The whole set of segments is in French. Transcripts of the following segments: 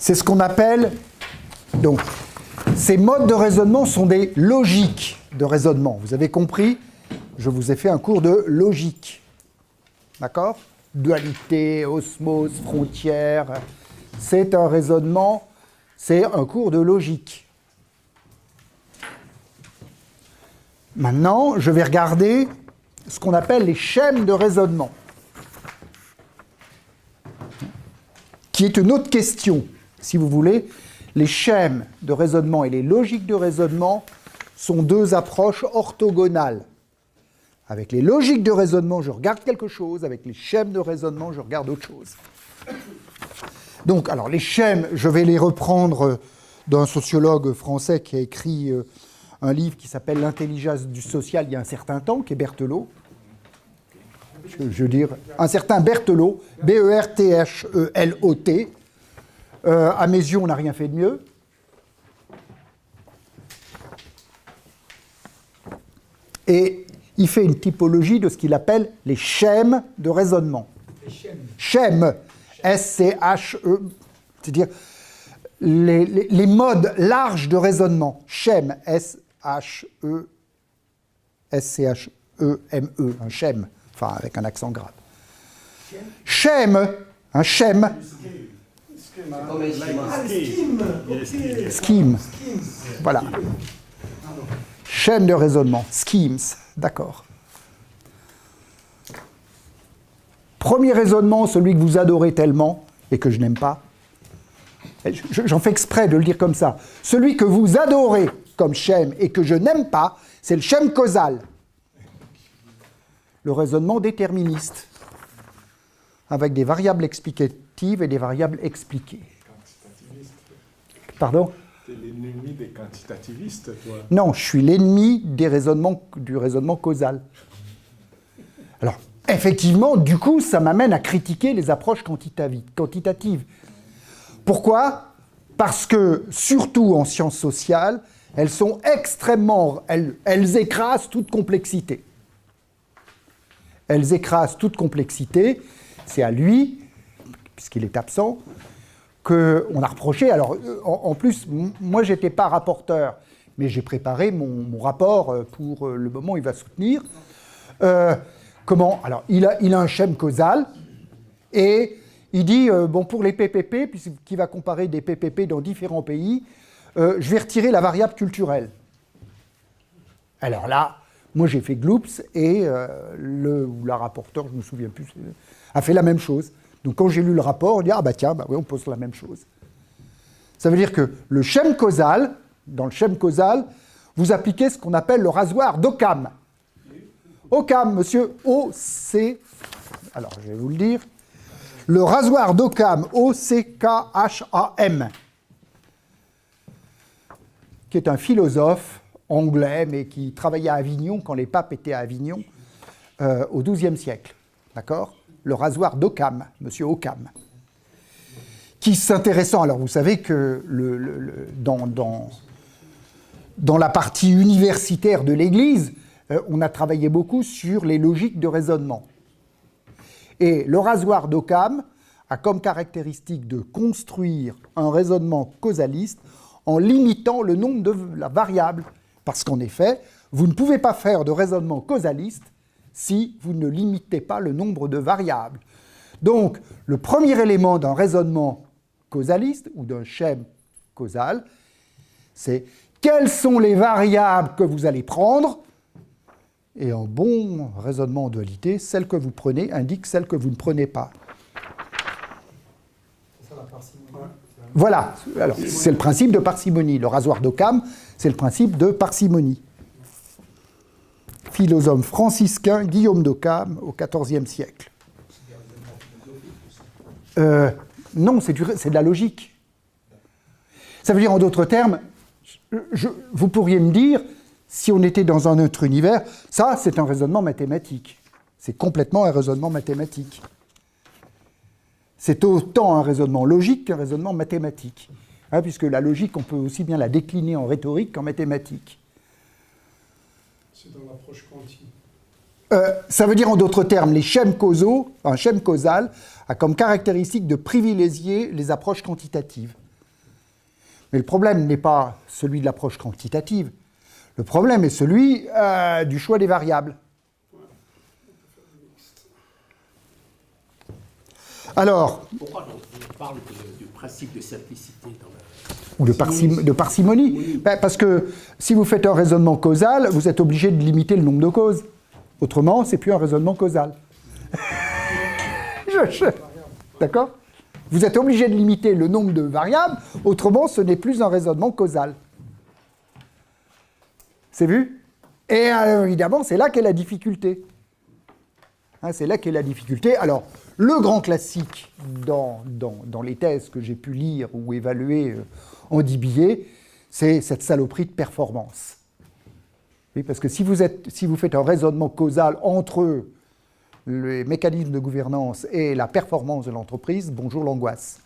C'est ce qu'on appelle... Donc, ces modes de raisonnement sont des logiques de raisonnement. Vous avez compris? Je vous ai fait un cours de logique. D'accord? Dualité, osmose, frontière. C'est un raisonnement, c'est un cours de logique. Maintenant, je vais regarder ce qu'on appelle les schèmes de raisonnement, qui est une autre question, si vous voulez. Les schèmes de raisonnement et les logiques de raisonnement sont deux approches orthogonales. Avec les logiques de raisonnement, je regarde quelque chose. Avec les schèmes de raisonnement, je regarde autre chose. Donc, alors, les schèmes, je vais les reprendre d'un sociologue français qui a écrit un livre qui s'appelle « L'intelligence du social » il y a un certain temps, qui est Berthelot. Je veux dire, un certain Berthelot, B-E-R-T-H-E-L-O-T. À mes yeux, on n'a rien fait de mieux. Et il fait une typologie de ce qu'il appelle les schèmes de raisonnement. Schèmes, S-C-H-E, c'est-à-dire les modes larges de raisonnement. Schème, S-H-E, S-C-H-E-M-E, un schème, enfin avec un accent grave. Schème, un schème. Scheme. Voilà. Schème de raisonnement, schemes, d'accord. Premier raisonnement, celui que vous adorez tellement et que je n'aime pas. J'en fais exprès de le dire comme ça. Celui que vous adorez comme schème et que je n'aime pas, c'est le schème causal. Le raisonnement déterministe, avec des variables explicatives et des variables expliquées. Pardon ? Tu es l'ennemi des quantitativistes, toi. Non, je suis l'ennemi du raisonnement causal. Alors, effectivement, du coup, ça m'amène à critiquer les approches quantitatives. Pourquoi ? Parce que, surtout en sciences sociales, elles sont extrêmement... Elles écrasent toute complexité. Elles écrasent toute complexité. C'est à lui, puisqu'il est absent, qu'on a reproché. Alors, en plus, moi, je n'étais pas rapporteur, mais j'ai préparé mon rapport pour le moment où il va soutenir. Comment ? Alors, il a un schème causal, et il dit, bon, pour les PPP, puisqu'il va comparer des PPP dans différents pays, je vais retirer la variable culturelle. Alors là, moi, j'ai fait gloops, et la rapporteure, je ne me souviens plus, a fait la même chose. Donc, quand j'ai lu le rapport, on dit « Ah, bah tiens, bah oui, on pose la même chose. » Ça veut dire que le schème causal, dans le schème causal, vous appliquez ce qu'on appelle le rasoir d'Occam. Occam, monsieur, O-C... Alors, je vais vous le dire. Le rasoir d'Occam, O-C-K-H-A-M, qui est un philosophe anglais, mais qui travaillait à Avignon, quand les papes étaient à Avignon, au XIIe siècle. D'accord ? Le rasoir d'Occam, monsieur Occam, qui s'intéressant, alors vous savez que dans la partie universitaire de l'Église, on a travaillé beaucoup sur les logiques de raisonnement. Et le rasoir d'Occam a comme caractéristique de construire un raisonnement causaliste en limitant le nombre de la variable, parce qu'en effet, vous ne pouvez pas faire de raisonnement causaliste si vous ne limitez pas le nombre de variables. Donc, le premier élément d'un raisonnement causaliste ou d'un schème causal, c'est quelles sont les variables que vous allez prendre, et en bon raisonnement en dualité, celles que vous prenez indiquent celles que vous ne prenez pas. C'est ça la parcimonie. Voilà, alors c'est le principe de parcimonie. Le rasoir d'Occam, c'est le principe de parcimonie. Philosophe franciscain Guillaume d'Occam au XIVe siècle. Non, c'est de la logique. Ça veut dire, en d'autres termes, vous pourriez me dire, si on était dans un autre univers, ça, c'est un raisonnement mathématique. C'est complètement un raisonnement mathématique. C'est autant un raisonnement logique qu'un raisonnement mathématique. Hein, puisque la logique, on peut aussi bien la décliner en rhétorique qu'en mathématiques. C'est dans l'approche quantique. Ça veut dire, en d'autres termes, les schèmes causaux, un schème causal a comme caractéristique de privilégier les approches quantitatives. Mais le problème n'est pas celui de l'approche quantitative. Le problème est celui du choix des variables. Alors... Pourquoi on parle du principe de simplicité dans la... Ou de parcimonie. Oui. Ben, parce que si vous faites un raisonnement causal, vous êtes obligé de limiter le nombre de causes. Autrement, c'est plus un raisonnement causal. D'accord ? Vous êtes obligé de limiter le nombre de variables, autrement, ce n'est plus un raisonnement causal. C'est vu ? Et évidemment, c'est là qu'est la difficulté. Hein, c'est là qu'est la difficulté. Alors, le grand classique dans les thèses que j'ai pu lire ou évaluer en 10 billets, c'est cette saloperie de performance. Oui, parce que si vous faites un raisonnement causal entre les mécanismes de gouvernance et la performance de l'entreprise, bonjour l'angoisse.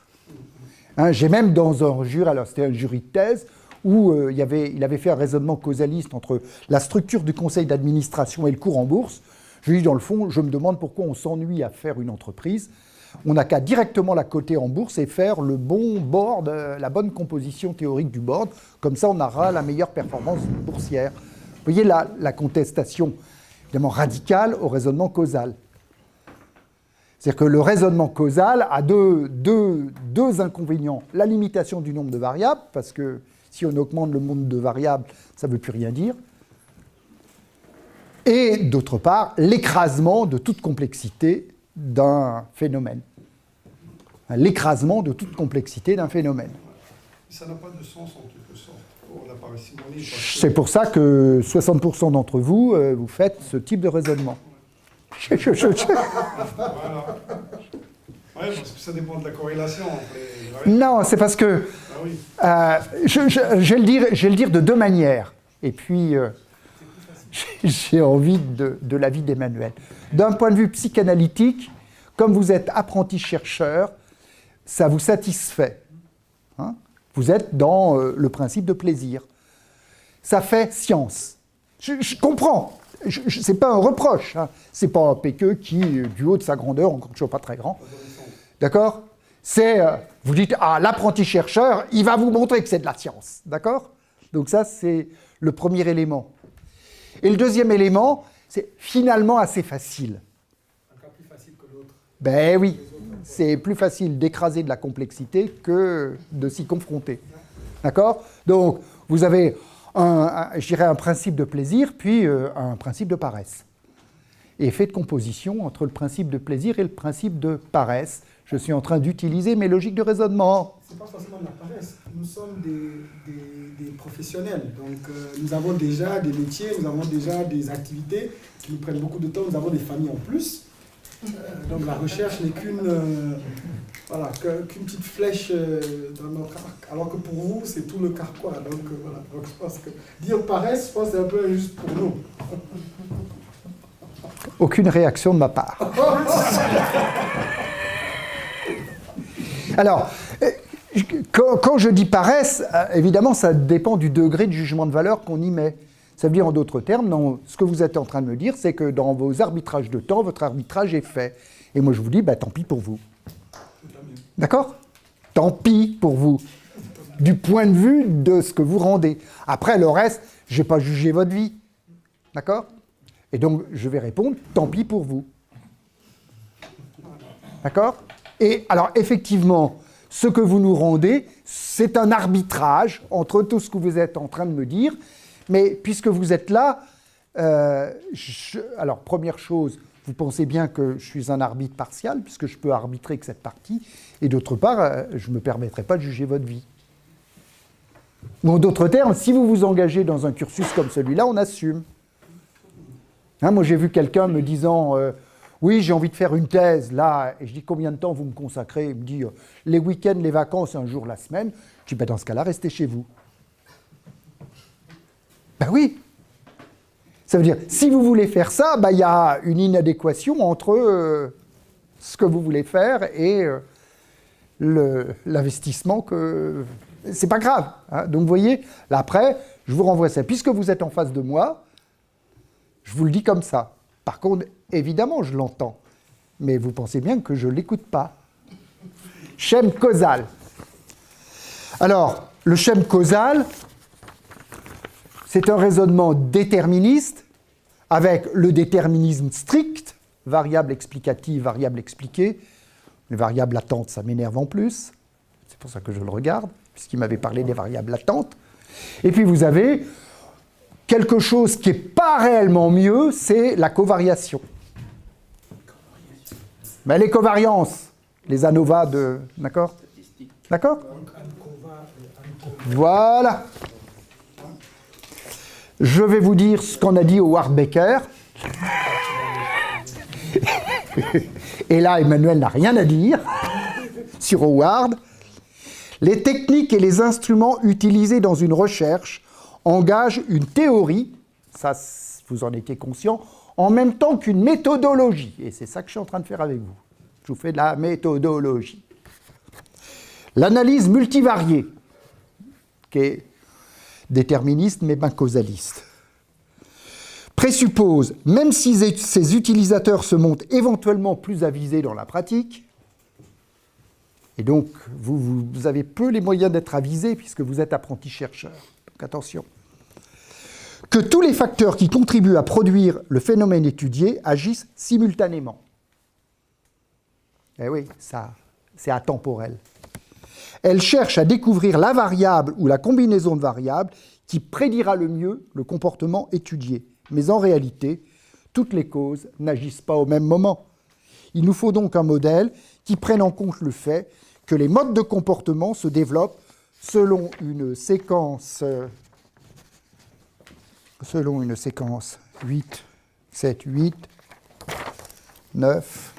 Hein, j'ai même dans un jury, alors c'était un jury de thèse, où il avait fait un raisonnement causaliste entre la structure du conseil d'administration et le cours en bourse. Je lui dis, dans le fond, je me demande pourquoi on s'ennuie à faire une entreprise. On n'a qu'à directement la coter en bourse et faire le bon board, la bonne composition théorique du board. Comme ça, on aura la meilleure performance boursière. Vous voyez la contestation, évidemment, radicale au raisonnement causal. C'est-à-dire que le raisonnement causal a deux inconvénients. La limitation du nombre de variables, parce que si on augmente le nombre de variables, ça ne veut plus rien dire. Et d'autre part, l'écrasement de toute complexité d'un phénomène. L'écrasement de toute complexité d'un phénomène. Ça n'a pas de sens en quelque sorte pour la parcimonie. C'est pour ça que 60% d'entre vous, vous faites ce type de raisonnement. Voilà. Oui, parce que ça dépend de la corrélation entre les... Ouais. Non, c'est parce que... Ah oui. je vais le dire de deux manières. Et puis, j'ai envie de l'avis d'Emmanuel. D'un point de vue psychanalytique, comme vous êtes apprenti chercheur, ça vous satisfait. Hein ? Vous êtes dans le principe de plaisir. Ça fait science. Je comprends. Ce n'est pas un reproche. Hein. Ce n'est pas un péqueux qui, du haut de sa grandeur, encore toujours pas très grand. D'accord ? C'est, vous dites, l'apprenti chercheur, il va vous montrer que c'est de la science. D'accord ? Donc ça, c'est le premier élément. Et le deuxième élément, c'est finalement assez facile. Encore plus facile que l'autre. Ben oui, c'est plus facile d'écraser de la complexité que de s'y confronter. D'accord ? Donc, vous avez je dirais un principe de plaisir, puis un principe de paresse. Et effet de composition entre le principe de plaisir et le principe de paresse. Je suis en train d'utiliser mes logiques de raisonnement. Ce n'est pas forcément de la paresse. Nous sommes des professionnels. Donc, nous avons déjà des métiers, nous avons déjà des activités qui nous prennent beaucoup de temps. Nous avons des familles en plus. Donc, la recherche n'est qu'une petite flèche dans notre arc. Alors que pour vous, c'est tout le carquois. Donc, voilà. Donc, je pense que dire paresse, je pense que c'est un peu injuste pour nous. Aucune réaction de ma part. Alors, quand je dis paresse, évidemment, ça dépend du degré de jugement de valeur qu'on y met. Ça veut dire, en d'autres termes, ce que vous êtes en train de me dire, c'est que dans vos arbitrages de temps, votre arbitrage est fait. Et moi, je vous dis, tant pis pour vous. D'accord ? Tant pis pour vous. Du point de vue de ce que vous rendez. Après, le reste, je n'ai pas jugé votre vie. D'accord ? Et donc, je vais répondre, tant pis pour vous. D'accord ? Et alors, effectivement, ce que vous nous rendez, c'est un arbitrage entre tout ce que vous êtes en train de me dire. Mais puisque vous êtes là, alors, première chose, vous pensez bien que je suis un arbitre partial, puisque je peux arbitrer que cette partie. Et d'autre part, je ne me permettrai pas de juger votre vie. Ou en d'autres termes, si vous vous engagez dans un cursus comme celui-là, on assume. Hein, moi, j'ai vu quelqu'un me disant oui, j'ai envie de faire une thèse, là, et je dis combien de temps vous me consacrez ? Il me dit les week-ends, les vacances, un jour la semaine. Je dis dans ce cas-là, restez chez vous. Ben oui. Ça veut dire, si vous voulez faire ça, il y a une inadéquation entre ce que vous voulez faire et l'investissement que... C'est pas grave. Hein. Donc, vous voyez, là, après, je vous renvoie ça. Puisque vous êtes en face de moi, je vous le dis comme ça. Par contre, évidemment, je l'entends. Mais vous pensez bien que je ne l'écoute pas. Schème causal. Alors, Le schème causal, c'est un raisonnement déterministe avec le déterminisme strict, variable explicative, variable expliquée. Les variables latentes, ça m'énerve en plus. C'est pour ça que je le regarde, puisqu'il m'avait parlé des variables latentes. Et puis vous avez quelque chose qui n'est pas réellement mieux, c'est la covariation. Mais les covariances, les ANOVA de... D'accord ? D'accord ? Voilà. Je vais vous dire ce qu'on a dit Howard Baker. Et là, Emmanuel n'a rien à dire sur Howard. Les techniques et les instruments utilisés dans une recherche engagent une théorie, ça vous en étiez conscient, en même temps qu'une méthodologie. Et c'est ça que je suis en train de faire avec vous. Je vous fais de la méthodologie. L'analyse multivariée, qui est déterministe mais pas causaliste, présuppose, même si ces utilisateurs se montrent éventuellement plus avisés dans la pratique, et donc vous avez peu les moyens d'être avisés puisque vous êtes apprenti-chercheur, donc attention, que tous les facteurs qui contribuent à produire le phénomène étudié agissent simultanément. Eh oui, ça, c'est atemporel. Elle cherche à découvrir la variable ou la combinaison de variables qui prédira le mieux le comportement étudié. Mais en réalité, toutes les causes n'agissent pas au même moment. Il nous faut donc un modèle qui prenne en compte le fait que les modes de comportement se développent selon une séquence 8, 7, 8, 9.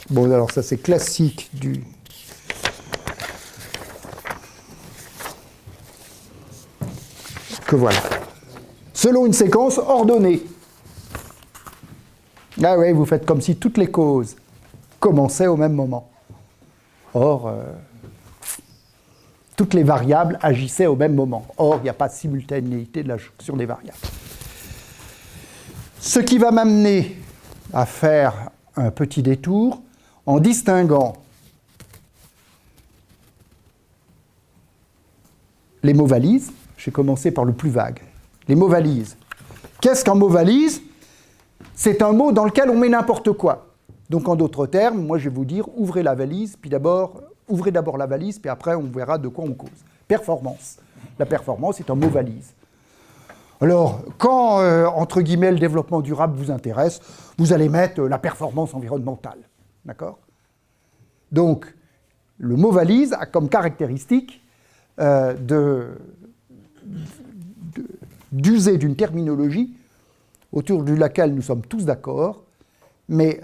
Bon, alors ça c'est classique du... Que voilà. Selon une séquence ordonnée. Ah oui, vous faites comme si toutes les causes commençaient au même moment. Or, toutes les variables agissaient au même moment. Or, il n'y a pas de simultanéité de la jonction des variables. Ce qui va m'amener à faire un petit détour en distinguant les mots valises. Je vais commencer par le plus vague. Les mots valises. Qu'est-ce qu'un mot valise ? C'est un mot dans lequel on met n'importe quoi. Donc en d'autres termes, moi je vais vous dire, ouvrez la valise, puis ouvrez d'abord la valise, puis après on verra de quoi on cause. Performance. La performance est un mot valise. Alors, quand, entre guillemets, le développement durable vous intéresse, vous allez mettre la performance environnementale. D'accord ? Donc, le mot valise a comme caractéristique d'user d'une terminologie autour de laquelle nous sommes tous d'accord, mais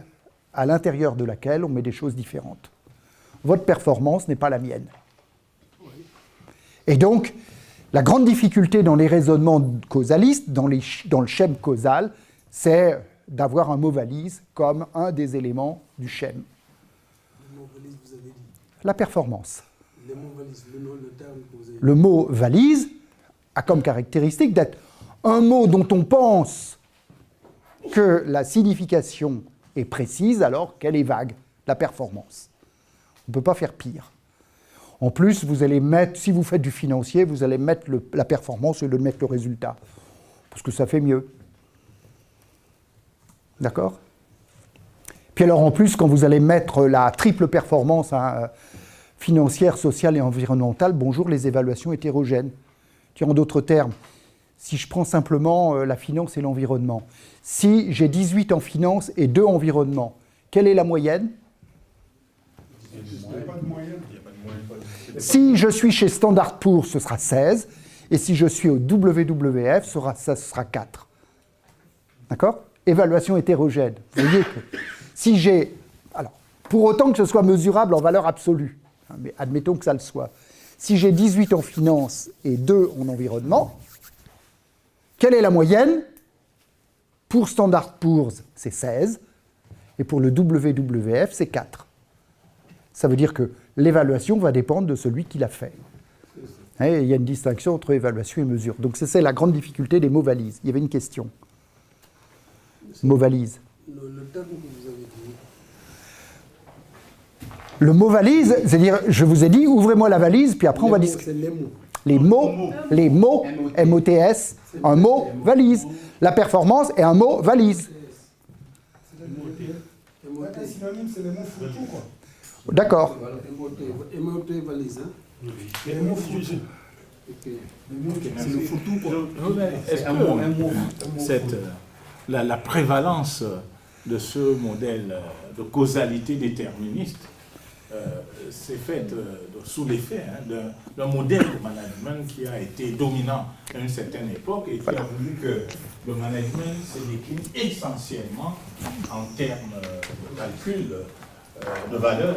à l'intérieur de laquelle on met des choses différentes. Votre performance n'est pas la mienne. Et donc, la grande difficulté dans les raisonnements causalistes, dans le schème causal, c'est d'avoir un mot valise comme un des éléments du schème. Le mot valise, vous avez dit. La performance. Le mot valise, le terme que vous avez dit. Le mot valise a comme caractéristique d'être un mot dont on pense que la signification est précise alors qu'elle est vague, la performance. On ne peut pas faire pire. En plus, vous allez mettre, si vous faites du financier, vous allez mettre la performance au lieu de mettre le résultat. Parce que ça fait mieux. D'accord ? Puis alors en plus, quand vous allez mettre la triple performance financière, sociale et environnementale, bonjour les évaluations hétérogènes. En d'autres termes, si je prends simplement la finance et l'environnement, si j'ai 18 en finance et 2 en environnement, quelle est la moyenne ? Il n'y a pas de moyenne. Si je suis chez Standard & Poor's, ce sera 16, et si je suis au WWF, ça sera 4. D'accord ? Évaluation hétérogène. Vous voyez que si j'ai... Alors, pour autant que ce soit mesurable en valeur absolue, hein, mais admettons que ça le soit. Si j'ai 18 en finance et 2 en environnement, quelle est la moyenne ? Pour Standard & Poor's, c'est 16, et pour le WWF, c'est 4. Ça veut dire que l'évaluation va dépendre de celui qui l'a fait. Et il y a une distinction entre évaluation et mesure. Donc c'est la grande difficulté des mots valises. Il y avait une question. Mots valises. Le terme que vous avez dit, Le mot valise, c'est-à-dire, je vous ai dit, ouvrez-moi la valise, puis après on va discuter. C'est les mots. Les mots, MOTS, un mot valise. La performance est un mot valise. Un synonyme, c'est le mot fourre-tout, quoi. D'accord. Voilà, MOT valise, hein. Les mots fourre-tout. Ok. C'est le fourre-tout, quoi. Est-ce que la prévalence de ce modèle de causalité déterministe s'est faite sous l'effet d'un modèle de management qui a été dominant à une certaine époque et qui a voulu que le management se décline essentiellement en termes de calcul de valeur,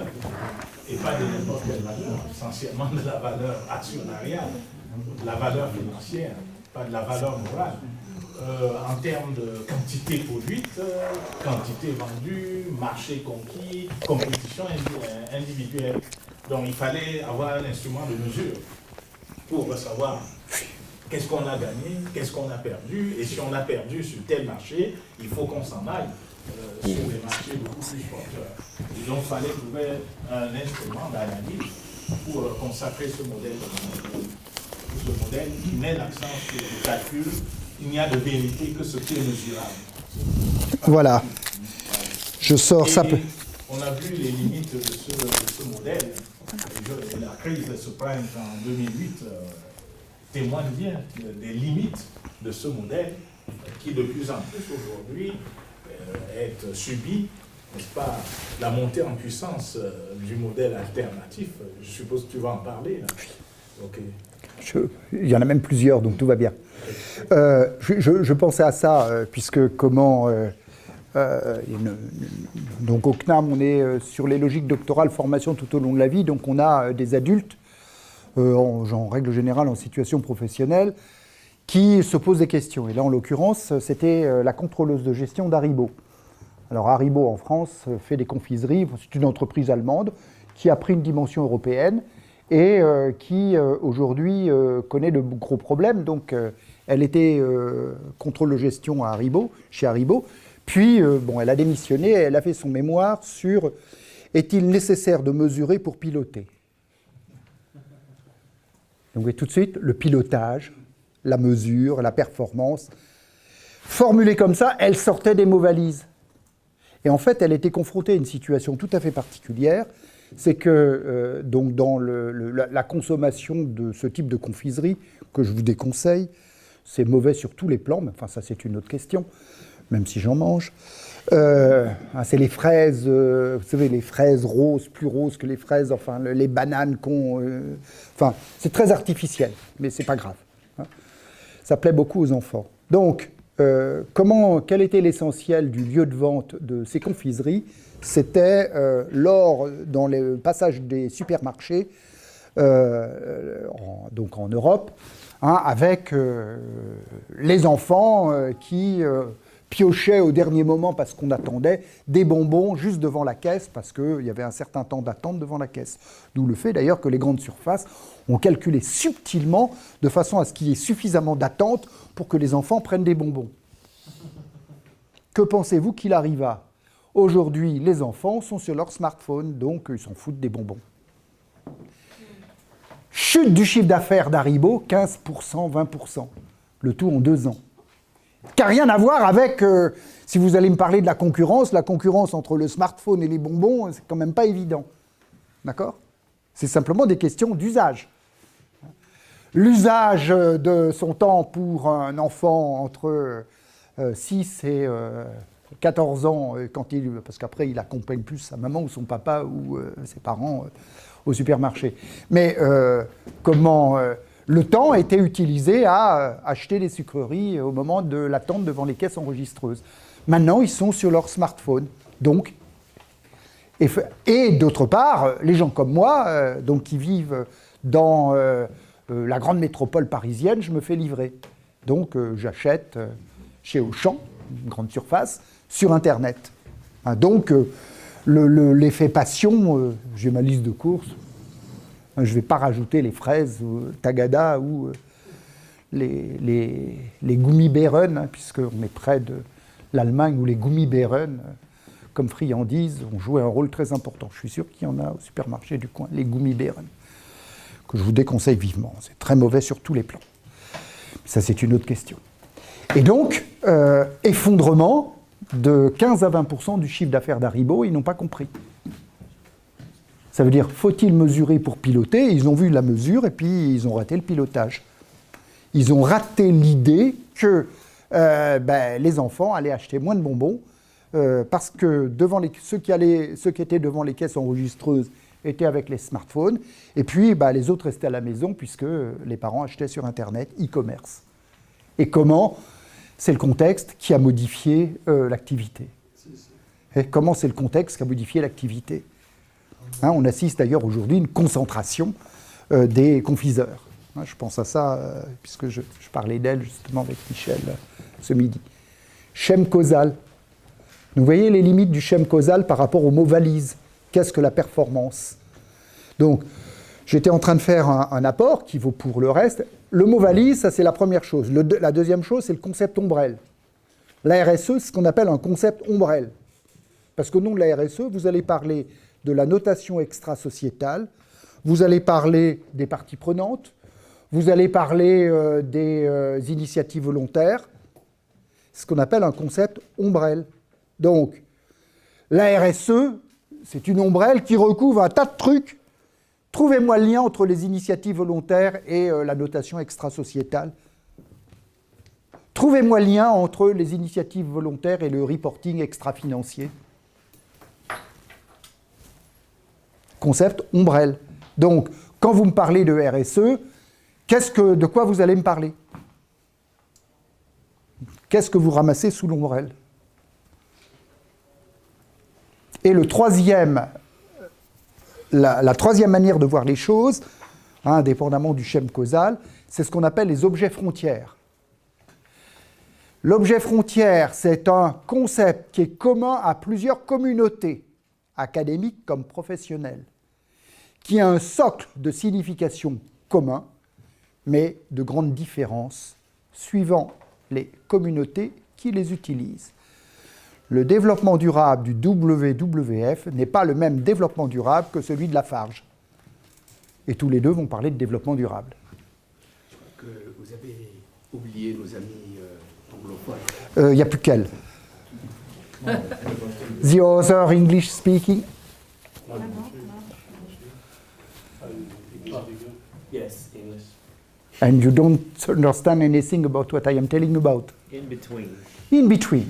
et pas de n'importe quelle valeur, essentiellement de la valeur actionnariale, de la valeur financière, pas de la valeur morale. En termes de quantité produite, quantité vendue, marché conquis, compétition individuelle. Donc il fallait avoir un instrument de mesure pour savoir qu'est-ce qu'on a gagné, qu'est-ce qu'on a perdu, et si on a perdu sur tel marché, il faut qu'on s'en aille sur des marchés beaucoup plus porteurs. Et donc il fallait trouver un instrument d'analyse pour consacrer ce modèle qui met l'accent sur le calcul. Il n'y a de vérité que ce qui est mesurable. Voilà. Je sors ça. On a vu les limites de ce modèle. La crise de subprime en 2008 témoigne bien des limites de ce modèle qui de plus en plus aujourd'hui est subi, n'est-ce pas, la montée en puissance du modèle alternatif. Je suppose que tu vas en parler là. Ok. Il y en a même plusieurs, donc tout va bien. Je pensais à ça, puisque donc au CNAM, on est sur les logiques doctorales, formation tout au long de la vie, donc on a des adultes, en règle générale en situation professionnelle, qui se posent des questions. Et là, en l'occurrence, c'était la contrôleuse de gestion d'Haribo. Alors Haribo, en France, fait des confiseries, c'est une entreprise allemande qui a pris une dimension européenne, et qui aujourd'hui connaît de gros problèmes. Donc elle était contrôle de gestion à Haribo, chez Haribo, puis elle a démissionné et elle a fait son mémoire sur « Est-il nécessaire de mesurer pour piloter ?» Donc et tout de suite, le pilotage, la mesure, la performance, formulée comme ça, elle sortait des mots valises. Et en fait, elle était confrontée à une situation tout à fait particulière, c'est que donc dans la consommation de ce type de confiserie, que je vous déconseille, c'est mauvais sur tous les plans, mais enfin ça c'est une autre question, même si j'en mange. C'est les fraises, vous savez, les fraises roses, plus roses que les fraises, enfin les bananes enfin c'est très artificiel, mais c'est pas grave. Hein. Ça plaît beaucoup aux enfants. Donc, quel était l'essentiel du lieu de vente de ces confiseries ? C'était dans le passage des supermarchés, donc en Europe, avec les enfants qui piochaient au dernier moment parce qu'on attendait des bonbons juste devant la caisse parce qu'il y avait un certain temps d'attente devant la caisse. D'où le fait d'ailleurs que les grandes surfaces ont calculé subtilement de façon à ce qu'il y ait suffisamment d'attente pour que les enfants prennent des bonbons. Que pensez-vous qu'il arriva ? Aujourd'hui, les enfants sont sur leur smartphone, donc ils s'en foutent des bonbons. Chute du chiffre d'affaires d'Haribo, 15%, 20%. Le tout en 2 ans. Qui n'a rien à voir avec, si vous allez me parler de la concurrence entre le smartphone et les bonbons, c'est quand même pas évident. D'accord ? C'est simplement des questions d'usage. L'usage de son temps pour un enfant entre 6 et 14 ans, parce qu'après il accompagne plus sa maman ou son papa ou ses parents au supermarché. Mais le temps était utilisé à acheter des sucreries au moment de l'attente devant les caisses enregistreuses. Maintenant, ils sont sur leur smartphone. Donc, et d'autre part, les gens comme moi, donc qui vivent dans la grande métropole parisienne, je me fais livrer. Donc, j'achète chez Auchan, une grande surface, sur Internet. Donc, l'effet passion, j'ai ma liste de courses. Je ne vais pas rajouter les fraises, Tagada ou les Gummibären, puisqu'on est près de l'Allemagne où les Gummibären comme friandises ont joué un rôle très important. Je suis sûr qu'il y en a au supermarché du coin, les Gummibären, que je vous déconseille vivement. C'est très mauvais sur tous les plans. Ça, c'est une autre question. Et donc, effondrement de 15 à 20% du chiffre d'affaires d'Haribo, ils n'ont pas compris. Ça veut dire, faut-il mesurer pour piloter? Ils ont vu la mesure et puis ils ont raté le pilotage. Ils ont raté l'idée que les enfants allaient acheter moins de bonbons parce que ceux qui étaient devant les caisses enregistreuses étaient avec les smartphones et puis les autres restaient à la maison puisque les parents achetaient sur Internet, e-commerce. Et comment? C'est le contexte qui a modifié l'activité. Et comment c'est le contexte qui a modifié l'activité? On assiste d'ailleurs aujourd'hui à une concentration des confiseurs. Je pense à ça, puisque je parlais d'elle justement avec Michel ce midi. Schème causal. Vous voyez les limites du schème causal par rapport au mot valise. Qu'est-ce que la performance? Donc, j'étais en train de faire un apport qui vaut pour le reste. Le mot valise, ça c'est la première chose. La deuxième chose, c'est le concept ombrelle. La RSE, c'est ce qu'on appelle un concept ombrelle. Parce qu'au nom de la RSE, vous allez parler de la notation extra-sociétale, vous allez parler des parties prenantes, vous allez parler des initiatives volontaires, ce qu'on appelle un concept ombrelle. Donc, la RSE, c'est une ombrelle qui recouvre un tas de trucs. Trouvez-moi le lien entre les initiatives volontaires et la notation extra-sociétale. Trouvez-moi le lien entre les initiatives volontaires et le reporting extra-financier. Concept ombrelle. Donc, quand vous me parlez de RSE, de quoi vous allez me parler? Qu'est-ce que vous ramassez sous l'ombrelle? Et la troisième manière de voir les choses, indépendamment du schème causal, c'est ce qu'on appelle les objets frontières. L'objet frontière, c'est un concept qui est commun à plusieurs communautés, académiques comme professionnelles, qui a un socle de signification commun, mais de grandes différences suivant les communautés qui les utilisent. Le développement durable du WWF n'est pas le même développement durable que celui de Lafarge. Et tous les deux vont parler de développement durable. Je crois que vous avez oublié nos amis anglophones. Il n'y a plus qu'elle. The other English speaking. Yes, English. And you don't understand anything about what I am telling about. In between. In between.